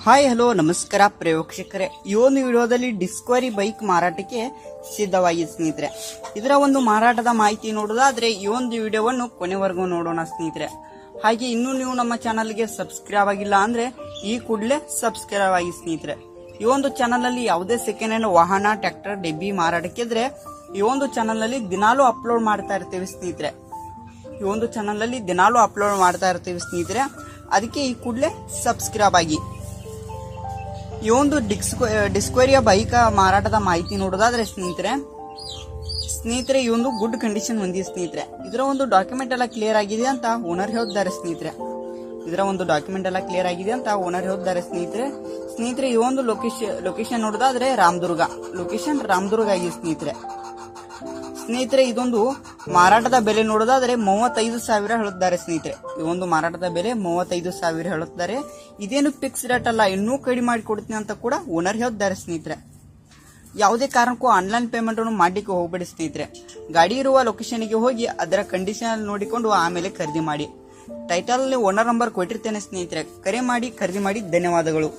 Hi hello ನಮಸ್ಕಾರ ಪ್ರೇಕ್ಷಕರೇ. ಈ ಒಂದು ವಿಡಿಯೋದಲ್ಲಿ ಡಿಸ್ಕವರಿ ಬೈಕ್ ಮಾರಾಟಕ್ಕೆ ಸಿದ್ಧವಾಗಿದೆ ಸ್ನೇಹಿತರೆ. ಇದರ ಒಂದು ಮಾರಾಟದ ಮಾಹಿತಿ ನೋಡೋದಾದ್ರೆ ಈ ಒಂದು ವಿಡಿಯೋವನ್ನು ಕೊನೆವರೆಗೂ ನೋಡೋಣ ಸ್ನೇಹಿತರೆ. ಹಾಗೆ ಇನ್ನೂ ನೀವು ನಮ್ಮ ಚಾನಲ್ಗೆ ಸಬ್ಸ್ಕ್ರೈಬ್ ಆಗಿಲ್ಲ ಅಂದ್ರೆ ಈ ಕೂಡಲೇ ಸಬ್ಸ್ಕ್ರೈಬ್ ಆಗಿ ಸ್ನೇಹಿತರೆ. ಈ ಒಂದು ಚಾನಲ್ ನಲ್ಲಿ ಯಾವುದೇ ಸೆಕೆಂಡ್ ಹ್ಯಾಂಡ್ ವಾಹನ, ಟ್ರ್ಯಾಕ್ಟರ್, ಡೆಬ್ಬಿ ಮಾರಾಟಕ್ಕೆ ಇದ್ರೆ ಈ ಒಂದು ಚಾನಲ್ ನಲ್ಲಿ ದಿನಾಲೂ ಅಪ್ಲೋಡ್ ಮಾಡ್ತಾ ಇರ್ತೀವಿ ಸ್ನೇಹಿತರೆ. ಅದಕ್ಕೆ ಈ ಕೂಡಲೇ ಸಬ್ಸ್ಕ್ರೈಬ್ ಆಗಿ. ಈ ಒಂದು ಡಿಸ್ಕವರಿಯ ಬೈಕ್ ಮಾರಾಟದ ಮಾಹಿತಿ ನೋಡೋದಾದ್ರೆ ಸ್ನೇಹಿತರೆ, ಈ ಒಂದು ಗುಡ್ ಕಂಡೀಷನ್ ಹೊಂದಿದೆ ಸ್ನೇಹಿತರೆ. ಇದರ ಒಂದು ಡಾಕ್ಯುಮೆಂಟ್ ಎಲ್ಲ ಕ್ಲಿಯರ್ ಆಗಿದೆ ಅಂತ ಓನರ್ ಹೇಳಿದ್ದಾರೆ ಸ್ನೇಹಿತರೆ. ಸ್ನೇಹಿತರೆ ಈ ಒಂದು ಲೊಕೇಶನ್ ನೋಡೋದಾದ್ರೆ ರಾಮದುರ್ಗ ಆಗಿದೆ ಸ್ನೇಹಿತರೆ. ಇದೊಂದು ಮಾರಾಟದ ಬೆಲೆ ನೋಡೋದಾದ್ರೆ 35,000 ಹೇಳುತ್ತಾರೆ ಸ್ನೇಹಿತರೆ. ಈ ಒಂದು ಮಾರಾಟದ ಬೆಲೆ 35,000 ಹೇಳುತ್ತಾರೆ. ಇದೇನು ಫಿಕ್ಸ್ ರೇಟ್ ಅಲ್ಲ, ಇನ್ನೂ ಕಡಿಮೆ ಮಾಡಿ ಕೊಡ್ತೀನಿ ಅಂತ ಕೂಡ ಓನರ್ ಹೇಳಿದ್ದಾರೆ ಸ್ನೇಹಿತರೆ. ಯಾವುದೇ ಕಾರಣಕ್ಕೂ ಆನ್ಲೈನ್ ಪೇಮೆಂಟ್ ಅನ್ನು ಮಾಡ್ಲಿಕ್ಕೆ ಹೋಗಬೇಡಿ ಸ್ನೇಹಿತರೆ. ಗಾಡಿ ಇರುವ ಲೊಕೇಶನ್ಗೆ ಹೋಗಿ ಅದರ ಕಂಡೀಷನ್ ನೋಡಿಕೊಂಡು ಆಮೇಲೆ ಖರೀದಿ ಮಾಡಿ. ಟೈಟಲ್ ಓನರ್ ನಂಬರ್ ಕೊಟ್ಟಿರ್ತೇನೆ ಸ್ನೇಹಿತರೆ. ಕರೆ ಮಾಡಿ ಖರೀದಿ ಮಾಡಿ. ಧನ್ಯವಾದಗಳು.